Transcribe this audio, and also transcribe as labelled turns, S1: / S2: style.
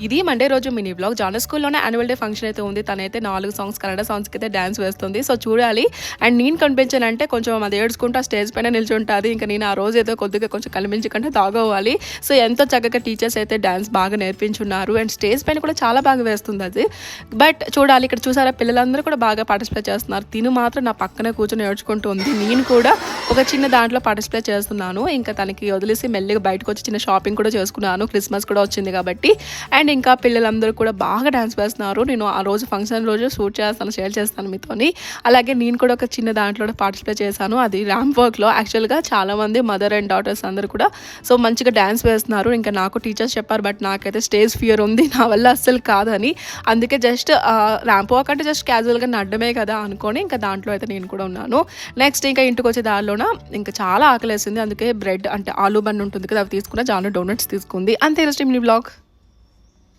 S1: ఇది మండే రోజు mini blog. Genre స్కూల్లోనే యాన్యువల్ డే ఫంక్షన్ అయితే ఉంది. తనైతే 4 సాంగ్స్ కన్నడ సాంగ్స్కి అయితే డ్యాన్స్ వేస్తుంది. సో చూడాలి. అండ్ నేను కనిపించానంటే కొంచెం అది ఏడ్చుకుంటూ ఆ స్టేజ్ పైన నిల్చుంటుంది. ఇంకా నేను ఆ రోజు అయితే కొద్దిగా కొంచెం కనిపించకుండా తాగోవాలి. సో ఎంతో చక్కగా టీచర్స్ అయితే డ్యాన్స్ బాగా నేర్పించున్నారు. అండ్ స్టేజ్ పైన కూడా చాలా బాగా వేస్తుంది అది. బట్ చూడాలి, ఇక్కడ చూసారా పిల్లలందరూ కూడా బాగా పార్టిసిపేట్ చేస్తున్నారు. తిను మాత్రం నా పక్కనే కూర్చొని ఏడ్చుకుంటూ ఉంది. నేను కూడా ఒక చిన్న దాంట్లో పార్టిసిపేట్ చేస్తున్నాను. ఇంకా తనకి వదిలేసి మెల్లిగా బయటకు వచ్చి చిన్న షాపింగ్ కూడా చేసుకున్నాను. క్రిస్మస్ కూడా వచ్చింది కాబట్టి. అండ్ ఇంకా పిల్లలందరూ కూడా బాగా డ్యాన్స్ వేస్తున్నారు. నేను ఆ రోజు ఫంక్షన్ రోజు షూట్ చేస్తాను, షేర్ చేస్తాను మీతోని. అలాగే నేను కూడా ఒక చిన్న దాంట్లో పార్టిసిపేట్ చేశాను. అది ర్యాంప్ వర్క్లో. యాక్చువల్గా చాలామంది మదర్ అండ్ డాటర్స్ అందరూ కూడా సో మంచిగా డ్యాన్స్ వేస్తున్నారు. ఇంకా నాకు టీచర్స్ చెప్పారు, బట్ నాకైతే స్టేజ్ ఫియర్ ఉంది, నా వల్ల అస్సలు కాదని. అందుకే జస్ట్ ర్యాంప్ వాక్ అంటే జస్ట్ క్యాజువల్గా నడ్డమే కదా అనుకొని ఇంకా దాంట్లో అయితే నేను కూడా ఉన్నాను. నెక్స్ట్ ఇంకా ఇంటికి వచ్చే దారిలోన ఇంకా చాలా ఆకలేసింది. అందుకే బ్రెడ్ అంటే ఆలూ బన్ ఉంటుంది కదా, అవి తీసుకున్న. జాను డోనట్స్ తీసుకుంది. అంతే ఈరోజు మీ బ్లాగ్.